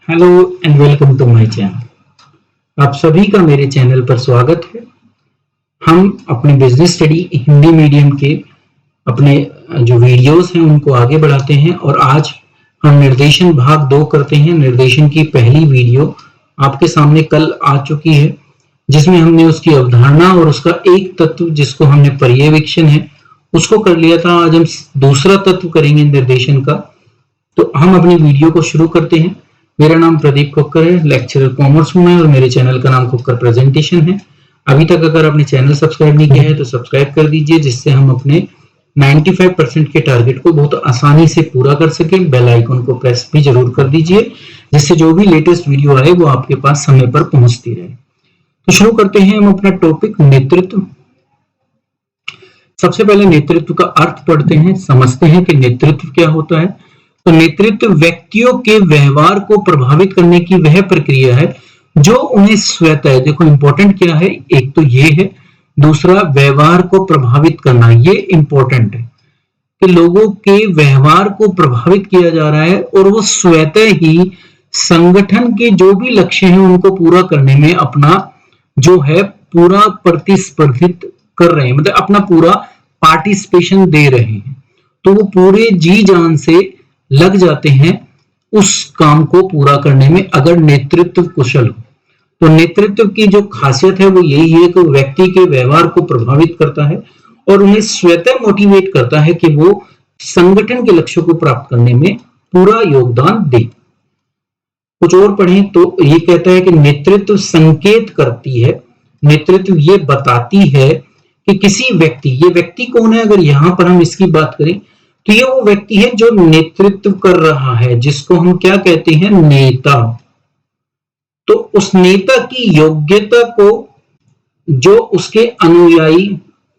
Hello and welcome to my channel. आप सभी का मेरे चैनल पर स्वागत है। हम अपने बिजनेस स्टडी हिंदी मीडियम के अपने जो वीडियोस हैं उनको आगे बढ़ाते हैं और आज हम निर्देशन भाग 2 करते हैं। निर्देशन की पहली वीडियो आपके सामने कल आ चुकी है जिसमें हमने उसकी अवधारणा और उसका एक तत्व जिसको हमने पर्यवेक्षण है उसको कर लिया था। आज हम दूसरा तत्व करेंगे निर्देशन का। तो हम अपनी वीडियो को शुरू करते हैं। मेरा नाम प्रदीप खोक्कर है, लेक्चरर कॉमर्स हूं मैं और मेरे चैनल का नाम खोक्कर प्रेजेंटेशन है। अभी तक अगर आपने चैनल सब्सक्राइब नहीं किया है तो सब्सक्राइब कर दीजिए जिससे हम अपने 95% के टारगेट को बहुत आसानी से पूरा कर सके। बेल आइकन को प्रेस भी जरूर कर दीजिए जिससे जो भी लेटेस्ट वीडियो आए वो आपके पास समय पर पहुंचती रहे। तो शुरू करते हैं हम अपना टॉपिक नेतृत्व। सबसे पहले नेतृत्व का अर्थ पढ़ते हैं, समझते हैं कि नेतृत्व क्या होता है। तो नेतृत्व व्यक्तियों के व्यवहार को प्रभावित करने की वह प्रक्रिया है जो उन्हें स्वतः, देखो इंपॉर्टेंट क्या है, एक तो ये है, दूसरा व्यवहार को प्रभावित करना, ये इंपॉर्टेंट है कि लोगों के व्यवहार को प्रभावित किया जा रहा है और वो स्वतः ही संगठन के जो भी लक्ष्य हैं उनको पूरा करने में अपना जो है पूरा प्रतिस्पर्धित कर रहे हैं, मतलब अपना पूरा पार्टिसिपेशन दे रहे हैं। तो वो पूरे जी जान से लग जाते हैं उस काम को पूरा करने में अगर नेतृत्व कुशल हो। तो नेतृत्व की जो खासियत है वो यही है कि व्यक्ति के व्यवहार को प्रभावित करता है और उन्हें स्वतः मोटिवेट करता है कि वो संगठन के लक्ष्यों को प्राप्त करने में पूरा योगदान दे। कुछ और पढ़ें तो ये कहता है कि नेतृत्व संकेत करती है, नेतृत्व ये बताती है कि किसी व्यक्ति, ये व्यक्ति कौन है, अगर यहां पर हम इसकी बात करें तो ये वो व्यक्ति है जो नेतृत्व कर रहा है, जिसको हम क्या कहते हैं, नेता। तो उस नेता की योग्यता को जो उसके अनुयायी,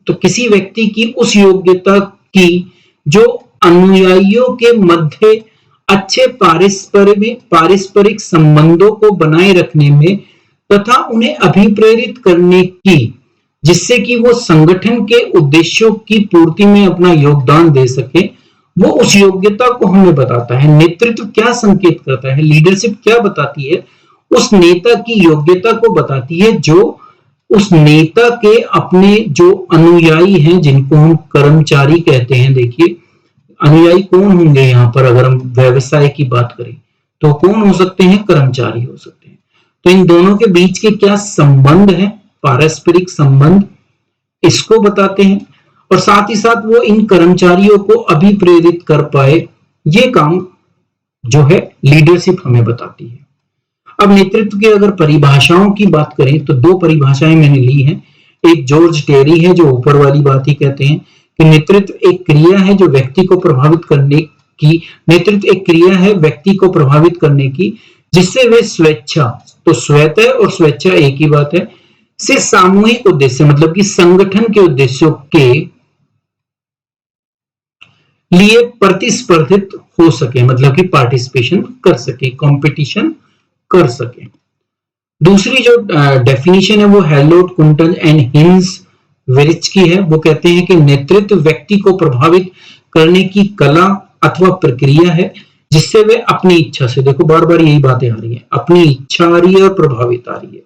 तो किसी व्यक्ति की उस योग्यता की जो अनुयायियों के मध्य अच्छे पारस्परिक संबंधों को बनाए रखने में तथा उन्हें अभिप्रेरित करने की, जिससे कि वो संगठन के उद्देश्यों की पूर्ति में अपना योगदान दे सके, वो उस योग्यता को हमें बताता है। नेतृत्व क्या संकेत करता है, लीडरशिप क्या बताती है, उस नेता की योग्यता को बताती है जो उस नेता के अपने जो अनुयायी हैं, जिनको हम कर्मचारी कहते हैं। देखिए अनुयायी कौन होंगे यहाँ पर, अगर हम व्यवसाय की बात करें तो कौन हो सकते हैं, कर्मचारी हो सकते हैं। तो इन दोनों के बीच के क्या संबंध है, पारस्परिक संबंध, इसको बताते हैं और साथ ही साथ वो इन कर्मचारियों को अभिप्रेरित कर पाए, ये काम जो है लीडरशिप हमें बताती है। अब नेतृत्व की अगर परिभाषाओं की बात करें तो दो परिभाषाएं मैंने ली हैं। एक जॉर्ज टेरी है जो ऊपर वाली बात ही कहते हैं कि नेतृत्व एक क्रिया है जो व्यक्ति को प्रभावित करने की, नेतृत्व एक क्रिया है व्यक्ति को प्रभावित करने की जिससे वे स्वेच्छा, तो स्वतः और स्वेच्छा एक ही बात है, से सामूहिक उद्देश्य मतलब कि संगठन के उद्देश्यों के लिए प्रतिस्पर्धित हो सके, मतलब कि पार्टिसिपेशन कर सके, कंपटीशन कर सके। दूसरी जो डेफिनेशन है वो हेलोट, कुंटन एंड हिंस वेरिच की है। वो कहते हैं कि नेतृत्व व्यक्ति को प्रभावित करने की कला अथवा प्रक्रिया है जिससे वे अपनी इच्छा से, देखो बार बार यही बातें आ रही है, अपनी इच्छा आ रही है और प्रभावित आ रही है,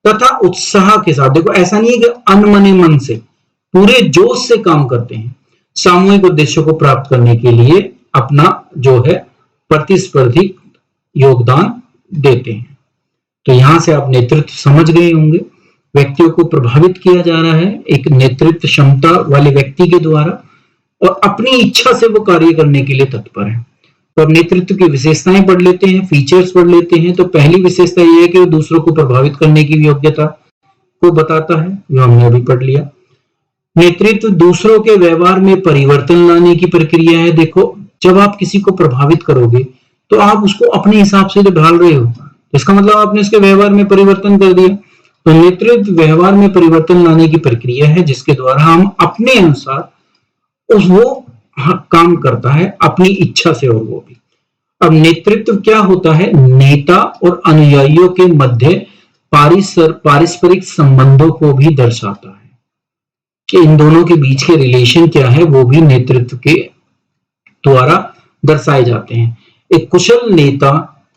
तथा उत्साह के साथ, देखो ऐसा नहीं है कि अनमने मन से, पूरे जोश से काम करते हैं, सामूहिक उद्देश्यों को प्राप्त करने के लिए अपना जो है प्रतिस्पर्धी योगदान देते हैं। तो यहां से आप नेतृत्व समझ गए होंगे। व्यक्तियों को प्रभावित किया जा रहा है एक नेतृत्व क्षमता वाले व्यक्ति के द्वारा और अपनी इच्छा से वो कार्य करने के लिए तत्पर है। तो अब नेतृत्व की विशेषताएं पढ़ लेते हैं, फीचर्स पढ़ लेते हैं। तो पहली विशेषता यह है कि वो दूसरों को प्रभावित करने की योग्यता को बताता है, जो हमने अभी पढ़ लिया। नेतृत्व दूसरों के व्यवहार में परिवर्तन लाने की प्रक्रिया है। देखो जब आप किसी को प्रभावित करोगे तो आप उसको अपने हिसाब से जो ढाल रहे हो, इसका मतलब आपने उसके व्यवहार में परिवर्तन कर दिया। तो नेतृत्व व्यवहार में परिवर्तन लाने की प्रक्रिया है जिसके द्वारा हम अपने अनुसार वो काम करता है अपनी इच्छा से, और वो भी। अब नेतृत्व क्या होता है, नेता और अनुयायियों के मध्य पारस्परिक संबंधों को भी दर्शाता है कि इन दोनों के बीच के रिलेशन क्या है, वो भी नेतृत्व के द्वारा दर्शाए जाते हैं। एक कुशल नेता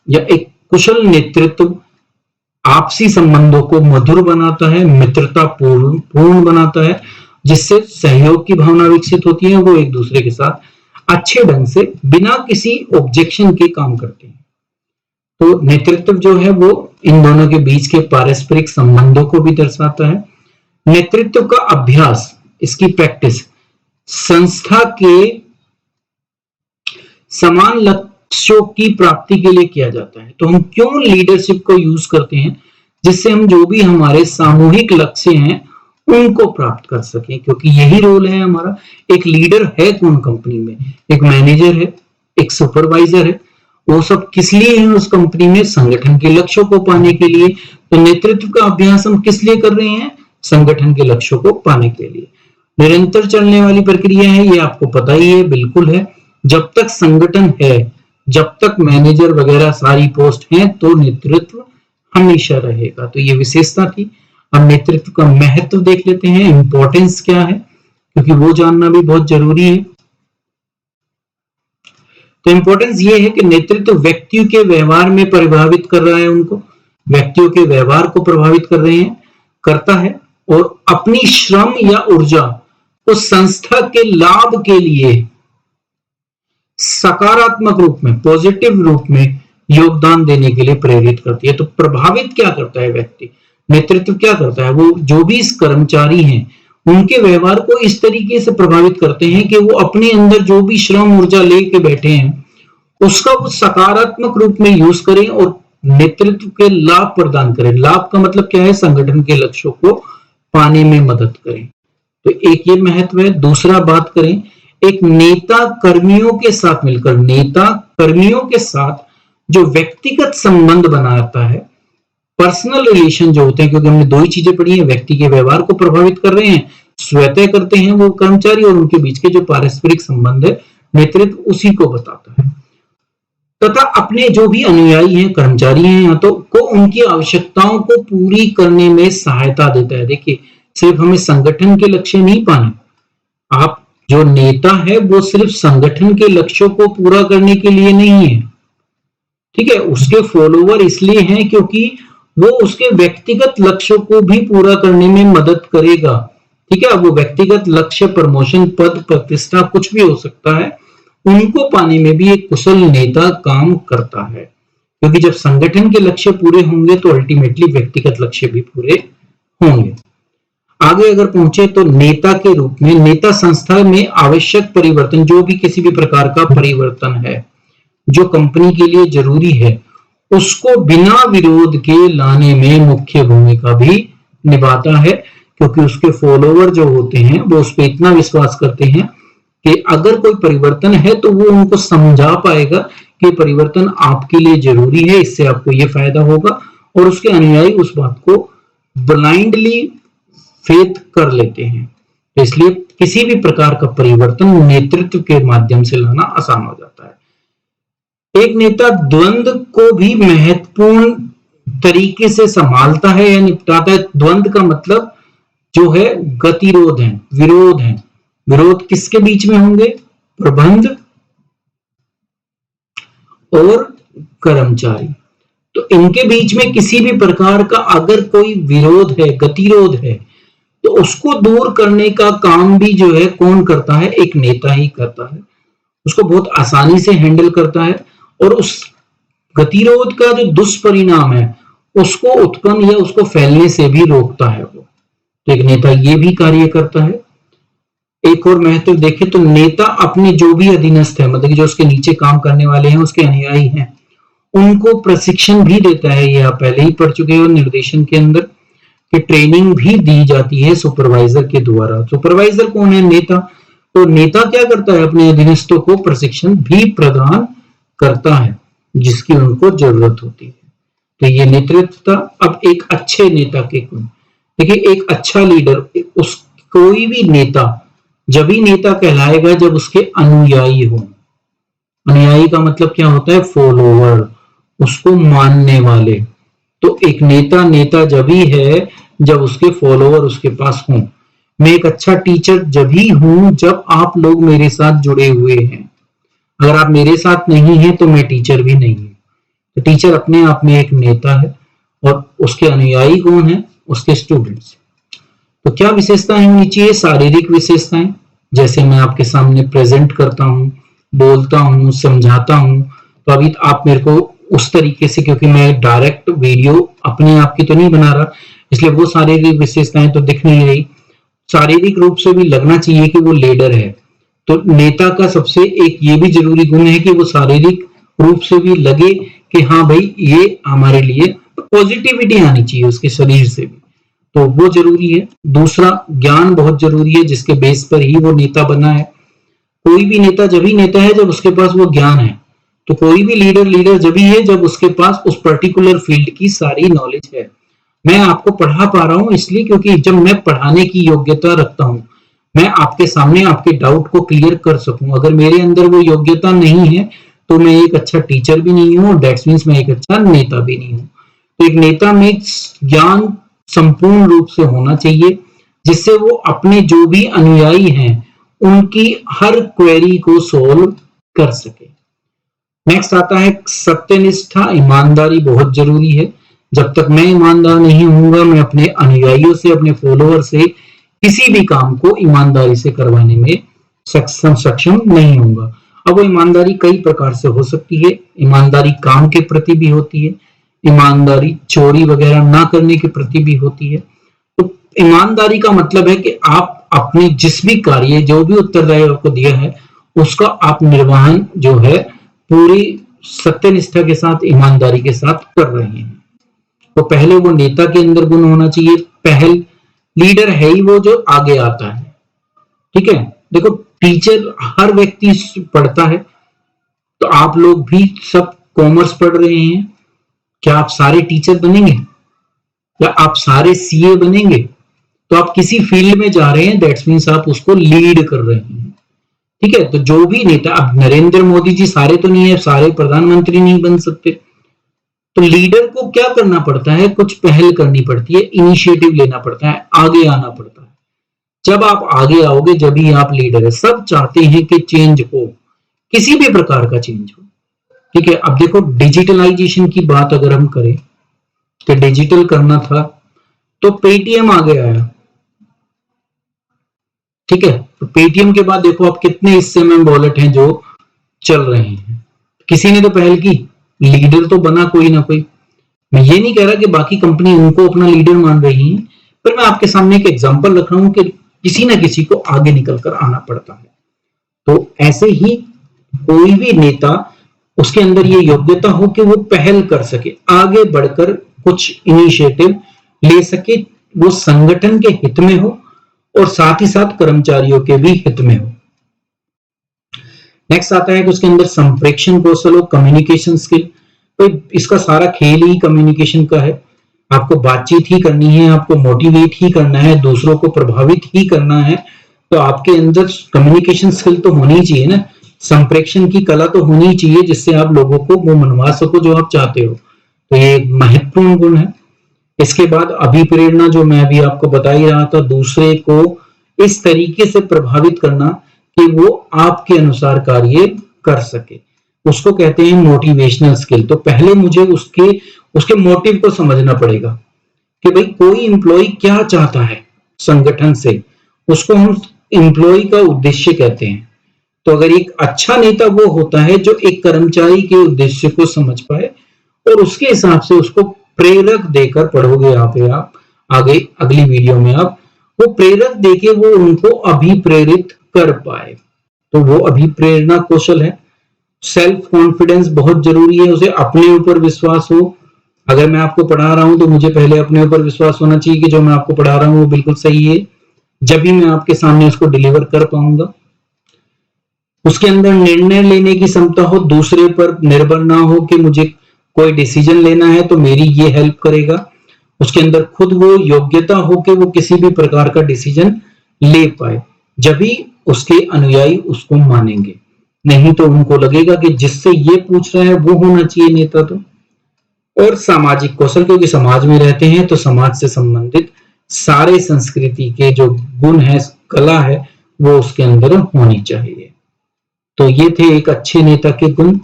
या एक कुशल नेतृत्व आपसी संबंधों को मधुर बनाता है, मित्रता पूर्ण बनाता है, जिससे सहयोग की भावना विकसित होती है। वो एक दूसरे के साथ अच्छे ढंग से बिना किसी ऑब्जेक्शन के काम करते हैं। तो नेतृत्व जो है वो इन दोनों के बीच के पारस्परिक संबंधों को भी दर्शाता है। नेतृत्व का अभ्यास, इसकी प्रैक्टिस संस्था के समान लक्ष्यों की प्राप्ति के लिए किया जाता है। तो हम क्यों लीडरशिप को यूज करते हैं, जिससे हम जो भी हमारे सामूहिक लक्ष्य हैं उनको प्राप्त कर सकें, क्योंकि यही रोल है हमारा। एक लीडर है कौन कंपनी में, एक मैनेजर है, एक सुपरवाइजर है, वो सब किस लिए है उस कंपनी में, संगठन के लक्ष्यों को पाने के लिए। तो नेतृत्व का अभ्यास हम किस लिए कर रहे हैं, संगठन के लक्ष्यों को पाने के लिए। निरंतर चलने वाली प्रक्रिया है, ये आपको पता ही है, बिल्कुल है। जब तक संगठन है, जब तक मैनेजर वगैरह सारी पोस्ट हैं, तो नेतृत्व हमेशा रहेगा। तो ये विशेषता थी। अब नेतृत्व का महत्व देख लेते हैं, इंपॉर्टेंस क्या है, क्योंकि वो जानना भी बहुत जरूरी है। तो इंपॉर्टेंस ये है कि नेतृत्व व्यक्तियों के व्यवहार में प्रभावित कर रहा है, उनको व्यक्तियों के व्यवहार को प्रभावित करता है, और अपनी श्रम या ऊर्जा को संस्था के लाभ के लिए सकारात्मक रूप में, पॉजिटिव रूप में योगदान देने के लिए प्रेरित करती है। तो प्रभावित क्या करता है व्यक्ति, नेतृत्व क्या करता है, वो जो भी इस कर्मचारी हैं उनके व्यवहार को इस तरीके से प्रभावित करते हैं कि वो अपने अंदर जो भी श्रम ऊर्जा लेके बैठे हैं उसका वो सकारात्मक रूप में यूज करें और नेतृत्व के लाभ प्रदान करें। लाभ का मतलब क्या है, संगठन के लक्ष्यों को पाने में मदद करें। तो एक ये महत्व है। दूसरा बात करें, एक नेता कर्मियों के साथ मिलकर, नेता कर्मियों के साथ जो व्यक्तिगत संबंध बनाता है, पर्सनल रिलेशन जो होते हैं, क्योंकि हमने दो ही चीजें पढ़ी हैं, व्यक्ति के व्यवहार को प्रभावित कर रहे हैं, स्वतः करते हैं वो कर्मचारी, और उनके बीच के जो पारस्परिक संबंध है, नेतृत्व उसी को बताता है। तथा अपने जो भी अनुयायी हैं, कर्मचारी हैं या तो को उनकी आवश्यकताओं को पूरी करने में सहायता देता है। देखिए, सिर्फ हमें संगठन के लक्ष्य नहीं पाने, आप जो नेता है वो सिर्फ संगठन के लक्ष्यों को पूरा करने के लिए नहीं है, ठीक है। उसके फॉलोवर इसलिए हैं क्योंकि वो उसके व्यक्तिगत लक्ष्यों को भी पूरा करने में मदद करेगा, ठीक है। वो व्यक्तिगत लक्ष्य, प्रमोशन, पद, प्रतिष्ठा, कुछ भी हो सकता है, उनको पाने में भी एक कुशल नेता काम करता है, क्योंकि जब संगठन के लक्ष्य पूरे होंगे तो अल्टीमेटली व्यक्तिगत लक्ष्य भी पूरे होंगे। आगे अगर पहुंचे तो नेता के रूप में, नेता संस्था में आवश्यक परिवर्तन, जो भी किसी भी प्रकार का परिवर्तन है जो कंपनी के लिए जरूरी है, उसको बिना विरोध के लाने में मुख्य भूमिका भी निभाता है, क्योंकि उसके फॉलोवर जो होते हैं वो उस पर इतना विश्वास करते हैं कि अगर कोई परिवर्तन है तो वो उनको समझा पाएगा कि परिवर्तन आपके लिए जरूरी है, इससे आपको ये फायदा होगा, और उसके अनुयायी उस बात को ब्लाइंडली फेथ कर लेते हैं। तो इसलिए किसी भी प्रकार का परिवर्तन नेतृत्व के माध्यम से लाना आसान हो जाता है। एक नेता द्वंद्व को भी महत्वपूर्ण तरीके से संभालता है या निपटाता है। द्वंद्व का मतलब जो है गतिरोध है, विरोध है। विरोध किसके बीच में होंगे, प्रबंध और कर्मचारी। तो इनके बीच में किसी भी प्रकार का अगर कोई विरोध है, गतिरोध है, तो उसको दूर करने का काम भी जो है कौन करता है, एक नेता ही करता है। उसको बहुत आसानी से हैंडल करता है और उस गतिरोध का जो दुष्परिणाम है उसको उत्पन्न या उसको फैलने से भी रोकता है वो। तो एक नेता ये भी कार्य करता है। एक और महत्व देखें तो नेता अपने जो भी अधीनस्थ है, मतलब जो उसके नीचे काम करने वाले हैं, उसके अनुयायी हैं, उनको प्रशिक्षण भी देता है। ये आप पहले ही पढ़ चुके हो निर्देशन के अंदर, कि ट्रेनिंग भी दी जाती है सुपरवाइजर के द्वारा। सुपरवाइजर कौन है, नेता। तो नेता क्या करता है, अपने अधीनस्थों को प्रशिक्षण भी प्रदान करता है जिसकी उनको जरूरत होती है। तो ये नेतृत्व। अब एक अच्छे नेता के गुण देखिए, एक अच्छा लीडर, उस कोई भी नेता जब ही नेता कहलाएगा जब उसके अनुयायी हो। अनुयायी का मतलब क्या होता है, फॉलोवर, उसको मानने वाले। तो एक नेता जब ही है जब उसके फॉलोवर उसके पास हों। मैं एक अच्छा टीचर जब ही हूं जब आप लोग मेरे साथ जुड़े हुए हैं। अगर आप मेरे साथ नहीं हैं तो मैं टीचर भी नहीं हूं। तो टीचर अपने आप में एक नेता है और उसके अनुयायी कौन है? उसके स्टूडेंट्स। तो क्या विशेषताएं होनी चाहिए? शारीरिक विशेषताएं, जैसे मैं आपके सामने प्रेजेंट करता हूं, बोलता हूं, समझाता हूं, तो अभी आप मेरे को उस तरीके से, क्योंकि मैं डायरेक्ट वीडियो अपने आप की तो नहीं बना रहा, इसलिए वो शारीरिक विशेषताएं तो दिख नहीं रही। शारीरिक रूप से भी लगना चाहिए कि वो लीडर है। तो नेता का सबसे एक ये भी जरूरी गुण है कि वो शारीरिक रूप से भी लगे कि हाँ भाई ये हमारे लिए, पॉजिटिविटी आनी चाहिए उसके शरीर से भी, तो वो जरूरी है। दूसरा, ज्ञान बहुत जरूरी है, जिसके बेस पर ही वो नेता बना है। कोई भी नेता जब ही नेता है जब उसके पास वो ज्ञान है। तो कोई भी लीडर जब ही है जब उसके पास उस पर्टिकुलर फील्ड की सारी नॉलेज है। मैं आपको पढ़ा पा रहा हूं इसलिए क्योंकि जब मैं पढ़ाने की योग्यता रखता हूं, मैं आपके सामने आपके डाउट को क्लियर कर सकूं। अगर मेरे अंदर वो योग्यता नहीं है तो मैं एक अच्छा टीचर भी नहीं हूं, दैट्स मीन्स मैं एक अच्छा नेता भी नहीं हूं। तो एक नेता में ज्ञान संपूर्ण रूप से होना चाहिए, जिससे वो अपने जो भी अनुयायी हैं उनकी हर क्वेरी को सोल्व कर सके। नेक्स्ट आता है सत्यनिष्ठा, ईमानदारी बहुत जरूरी है। जब तक मैं ईमानदार नहीं होऊंगा, मैं अपने अनुयायियों से, अपने फॉलोअर से किसी भी काम को ईमानदारी से करवाने में सक्षम नहीं होऊंगा। अब वो ईमानदारी कई प्रकार से हो सकती है। ईमानदारी काम के प्रति भी होती है, ईमानदारी चोरी वगैरह ना करने के प्रति भी होती है। तो ईमानदारी का मतलब है कि आप अपने जिस भी कार्य, जो भी उत्तरदायी आपको दिया है, उसका आप निर्वहन जो है पूरी सत्यनिष्ठा के साथ, ईमानदारी के साथ कर रहे हैं। तो पहले वो नेता के अंदर गुण होना चाहिए। पहल लीडर है ही वो जो आगे आता है, ठीक है। देखो, टीचर हर व्यक्ति पढ़ता है, तो आप लोग भी सब कॉमर्स पढ़ रहे हैं, क्या आप सारे टीचर बनेंगे या आप सारे सीए बनेंगे? तो आप किसी फील्ड में जा रहे हैं, दैट्स मीन्स आप उसको लीड कर रहे हैं, ठीक है। तो जो भी नेता, अब नरेंद्र मोदी जी सारे तो नहीं है, सारे प्रधानमंत्री नहीं बन सकते। तो लीडर को क्या करना पड़ता है? कुछ पहल करनी पड़ती है, इनिशिएटिव लेना पड़ता है, आगे आना पड़ता है। जब आप आगे आओगे जब ही आप लीडर है। सब चाहते हैं कि चेंज हो, किसी भी प्रकार का चेंज हो, ठीक है। अब देखो, डिजिटलाइजेशन की बात अगर हम करें कि डिजिटल करना था तो पेटीएम आगे आया, ठीक है। तो पेटीएम के बाद देखो आप कितने इस समय वॉलेट हैं जो चल रहे हैं। किसी ने तो पहल की, लीडर तो बना कोई ना कोई। मैं ये नहीं कह रहा कि बाकी कंपनी उनको अपना लीडर मान रही है, पर मैं आपके सामने एक एग्जांपल रख रहा हूं कि किसी ना किसी को आगे निकल कर आना पड़ता है। तो ऐसे ही कोई भी नेता, उसके अंदर ये योग्यता हो कि वो पहल कर सके, आगे बढ़कर कुछ इनिशिएटिव ले सके, वो संगठन के हित में हो और साथ ही साथ कर्मचारियों के भी हित में हो। नेक्स्ट आता है कि उसके अंदर संप्रेषण कौशल हो, कम्युनिकेशन स्किल। तो इसका सारा खेल ही कम्युनिकेशन का है। आपको बातचीत ही करनी है, आपको मोटिवेट ही करना है, दूसरों को प्रभावित ही करना है। तो आपके अंदर कम्युनिकेशन स्किल तो होनी ही चाहिए ना, संप्रेषण की कला तो होनी ही चाहिए, जिससे आप लोगों को वो मनवा सको जो आप चाहते हो। तो ये एक महत्वपूर्ण गुण है। इसके बाद अभिप्रेरणा, जो मैं अभी आपको बता ही रहा था, दूसरे को इस तरीके से प्रभावित करना कि वो आपके अनुसार कार्य कर सके, उसको कहते हैं मोटिवेशनल स्किल। तो पहले मुझे उसके मोटिव को समझना पड़ेगा कि भाई कोई एम्प्लॉय क्या चाहता है संगठन से, उसको हम एम्प्लॉय का उद्देश्य कहते हैं। तो अगर एक अच्छा नेता वो होता है जो एक कर्मचारी के उद्देश्य को समझ पाए और उसके हिसाब से उसको प्रेरक देकर, पढ़ोगे आप आगे अगली वीडियो में, आप वो प्रेरक देके वो उनको अभिप्रेरित कर पाए। तो वो अभिप्रेरणा कौशल है। सेल्फ कॉन्फिडेंस बहुत जरूरी है, उसे अपने ऊपर विश्वास हो। अगर मैं आपको पढ़ा रहा हूं तो मुझे पहले अपने ऊपर विश्वास होना चाहिए कि जो मैं आपको पढ़ा रहा हूं वो बिल्कुल सही है, जब भी मैं आपके सामने उसको डिलीवर कर पाऊंगा। उसके अंदर निर्णय लेने की क्षमता हो, दूसरे पर निर्भर ना हो कि मुझे कोई डिसीजन लेना है तो मेरी ये हेल्प करेगा। उसके अंदर खुद वो योग्यता हो कि वो किसी भी प्रकार का डिसीजन ले पाए, जब भी उसके अनुयायी उसको मानेंगे। नहीं तो उनको लगेगा कि जिससे ये पूछ रहा है वो होना चाहिए नेता। तो और सामाजिक कौशल, क्योंकि समाज में रहते हैं तो समाज से संबंधित सारे संस्कृति के जो गुण है, कला है, वो उसके अंदर होनी चाहिए। तो ये थे एक अच्छे नेता के गुण।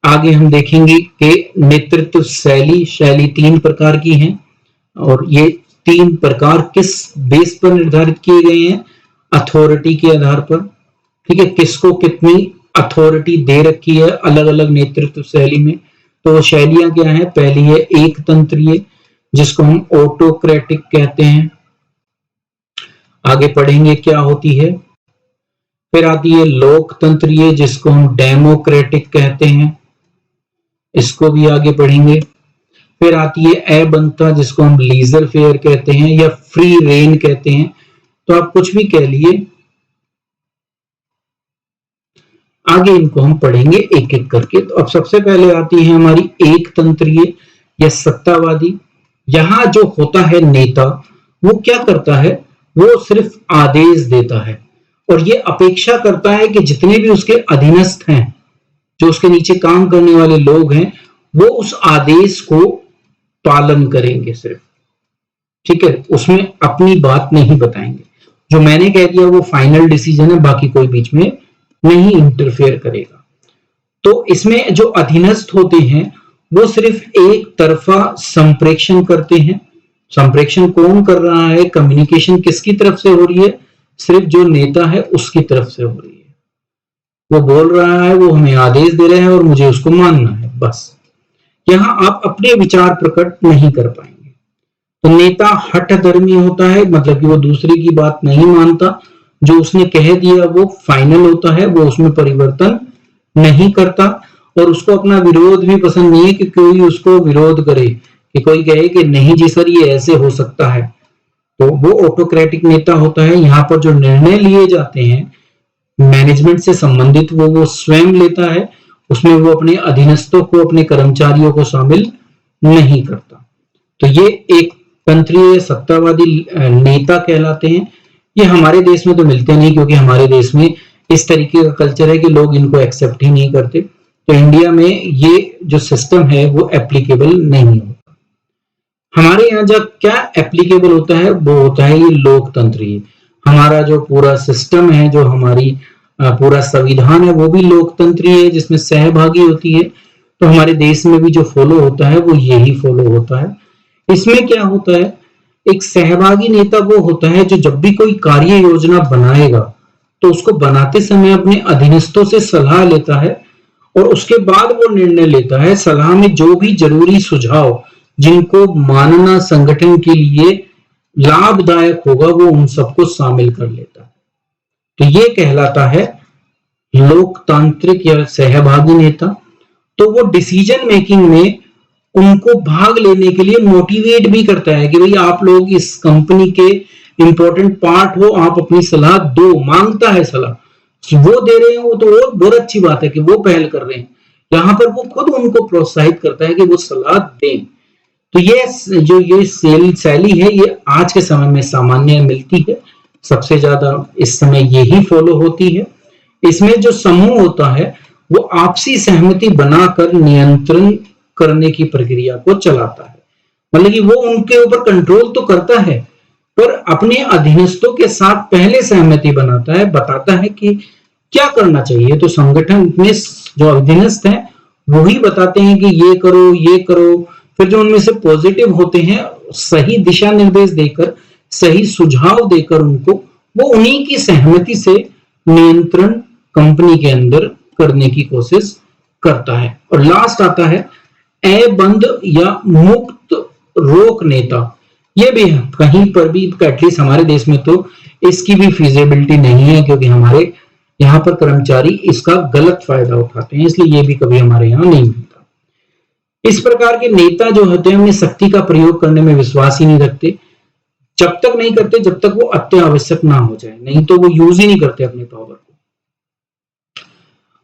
आगे हम देखेंगे कि नेतृत्व शैली 3 प्रकार की हैं और ये 3 प्रकार किस बेस पर निर्धारित किए गए हैं? अथॉरिटी के आधार पर। ठीक है, किसको कितनी अथॉरिटी दे रखी है अलग अलग नेतृत्व शैली में। तो वो शैलियां क्या है? पहली है एक तंत्रीय, जिसको हम ऑटोक्रेटिक कहते हैं। आगे पढ़ेंगे क्या होती है। फिर आती है लोकतंत्रीय, जिसको हम डेमोक्रेटिक कहते हैं, इसको भी आगे पढ़ेंगे। फिर आती है अबंधता, जिसको हम लीजर फेयर कहते हैं या फ्री रेन कहते हैं, तो आप कुछ भी कह लिए। आगे इनको हम पढ़ेंगे एक एक करके। तो अब सबसे पहले आती है हमारी एक तंत्रीय या सत्तावादी। यहां जो होता है नेता, वो क्या करता है? वो सिर्फ आदेश देता है और ये अपेक्षा करता है कि जितने भी उसके अधीनस्थ हैं, जो उसके नीचे काम करने वाले लोग हैं, वो उस आदेश को पालन करेंगे सिर्फ। ठीक है, उसमें अपनी बात नहीं बताएंगे। जो मैंने कह दिया वो फाइनल डिसीजन है, बाकी कोई बीच में नहीं इंटरफेयर करेगा। तो इसमें जो अधीनस्थ होते हैं वो सिर्फ एक तरफा संप्रेषण करते हैं। संप्रेषण कौन कर रहा है? कम्युनिकेशन किसकी तरफ से हो रही है? सिर्फ जो नेता है उसकी तरफ से हो रही है। वो बोल रहा है, वो हमें आदेश दे रहे हैं और मुझे उसको मानना है, बस। यहां आप अपने विचार प्रकट नहीं कर पाएंगे। तो नेता हठधर्मी होता है, मतलब कि वो दूसरे की बात नहीं मानता। जो उसने कह दिया वो फाइनल होता है, वो उसमें परिवर्तन नहीं करता। और उसको अपना विरोध भी पसंद नहीं है कि कोई उसको विरोध करे, कि कोई कहे कि नहीं जी सर ये ऐसे हो सकता है। तो वो ऑटोक्रेटिक नेता होता है। यहाँ पर जो निर्णय लिए जाते हैं मैनेजमेंट से संबंधित, वो स्वयं लेता है। उसमें वो अपने अधीनस्थों को, अपने कर्मचारियों को शामिल नहीं करता। तो ये एक तंत्रीय सत्तावादी नेता कहलाते हैं। ये हमारे देश में तो मिलते नहीं, क्योंकि हमारे देश में इस तरीके का कल्चर है कि लोग इनको एक्सेप्ट ही नहीं करते। तो इंडिया में ये जो सिस्टम है वो एप्लीकेबल नहीं होता। हमारे यहाँ जब क्या एप्लीकेबल होता है वो होता है ये लोकतंत्रीय। हमारा जो पूरा सिस्टम है, जो हमारी पूरा संविधान है, वो भी लोकतंत्रीय है, जिसमें सहभागी होती है। तो हमारे देश में भी जो फॉलो होता है वो यही फॉलो होता है। इसमें क्या होता है? एक सहभागी नेता वो होता है जो जब भी कोई कार्य योजना बनाएगा तो उसको बनाते समय अपने अधीनस्थों से सलाह लेता है और उसके बाद वो निर्णय लेता है। सलाह में जो भी जरूरी सुझाव जिनको मानना संगठन के लिए लाभदायक होगा वो उन सबको शामिल कर लेता है। तो ये कहलाता है लोकतांत्रिक या सहभागी नेता। तो वो डिसीजन मेकिंग में उनको भाग लेने के लिए मोटिवेट भी करता है कि भाई आप लोग इस कंपनी के इंपॉर्टेंट पार्ट हो, आप अपनी सलाह दो। मांगता है सलाह, वो दे रहे हैं वो तो और बहुत अच्छी बात है कि वो पहल कर रहे हैं। यहाँ पर वो खुद उनको प्रोत्साहित करता है कि वो सलाह दें। तो ये जो ये शैली है ये आज के समय में सामान्य मिलती है, सबसे ज्यादा इस समय यही फॉलो होती है। इसमें जो समूह होता है वो आपसी सहमति बनाकर नियंत्रण करने की प्रक्रिया को चलाता है। मतलब कि वो उनके ऊपर कंट्रोल तो करता है पर अपने अधीनस्थों के साथ पहले सहमति बनाता है, बताता है कि क्या करना चाहिए। तो संगठन में जो अधीनस्थ हैं वही बताते हैं कि ये करो ये करो। फिर जो उनमें से पॉजिटिव होते हैं सही दिशा निर्देश देकर, सही सुझाव देकर उनको, वो उन्हीं की सहमति से नियंत्रण कंपनी के अंदर करने की कोशिश करता है। और लास्ट आता है अबंध या मुक्त रोक नेता। ये भी है कहीं पर भी, एटलीस्ट हमारे देश में तो इसकी भी फिजिबिलिटी नहीं है, क्योंकि हमारे यहाँ पर कर्मचारी इसका गलत फायदा उठाते हैं, इसलिए ये भी कभी हमारे यहाँ नहीं मिलता। इस प्रकार के नेता जो होते हैं अपनी शक्ति का प्रयोग करने में विश्वास ही नहीं रखते। जब तक नहीं करते जब तक वो अत्यावश्यक ना हो जाए, नहीं तो वो यूज ही नहीं करते अपने पावर को।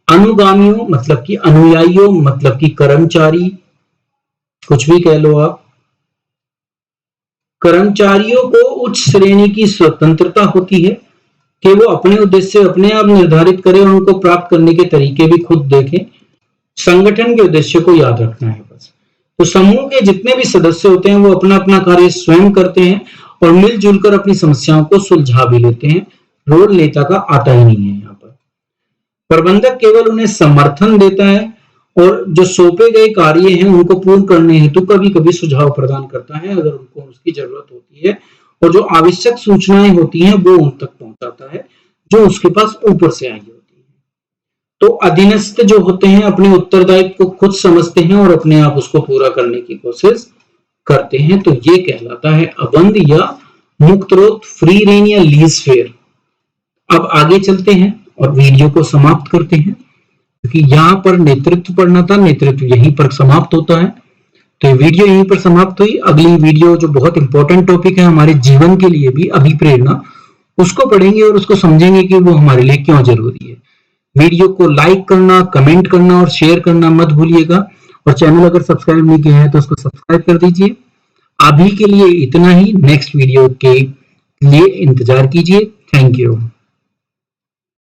अनुगामियों मतलब कि अनुयायियों मतलब कि कर्मचारी, कुछ भी कह लो आप। कर्मचारियों को उच्च श्रेणी की स्वतंत्रता होती है कि वो अपने उद्देश्य अपने आप निर्धारित करें और उनको प्राप्त करने के तरीके भी खुद देखें। संगठन के उद्देश्य को याद रखना है बस। तो समूह के जितने भी सदस्य होते हैं वो अपना अपना कार्य स्वयं करते हैं और मिलजुल कर अपनी समस्याओं को सुलझा भी लेते हैं। रोल नेता का आता ही नहीं है यहाँ पर। प्रबंधक केवल उन्हें समर्थन देता है और जो सौंपे गए कार्य हैं उनको पूर्ण करने हेतु कभी कभी सुझाव प्रदान करता है अगर उनको उसकी जरूरत होती है, और जो आवश्यक सूचनाएं होती हैं वो उन तक पहुंचाता है जो उसके पास ऊपर से आई होती है। तो अधीनस्थ जो होते हैं अपने उत्तरदायित्व को खुद समझते हैं और अपने आप उसको पूरा करने की कोशिश करते हैं, तो ये कहलाता है अबंध या मुक्तरोध, फ्री रेन या लीज फेयर। अब आगे चलते हैं और वीडियो को समाप्त करते हैं, क्योंकि यहाँ पर नेतृत्व पढ़ना था, नेतृत्व यहीं पर समाप्त होता है। तो ये वीडियो यहीं पर समाप्त हुई। अगली वीडियो जो बहुत इंपॉर्टेंट टॉपिक है हमारे जीवन के लिए भी, अभिप्रेरणा, उसको पढ़ेंगे और उसको समझेंगे कि वो हमारे लिए क्यों जरूरी है। वीडियो को लाइक करना, कमेंट करना और शेयर करना मत भूलिएगा, और चैनल अगर सब्सक्राइब नहीं किया है तो उसको सब्सक्राइब कर दीजिए। अभी के लिए इतना ही, नेक्स्ट वीडियो के लिए इंतजार कीजिए। Thank you.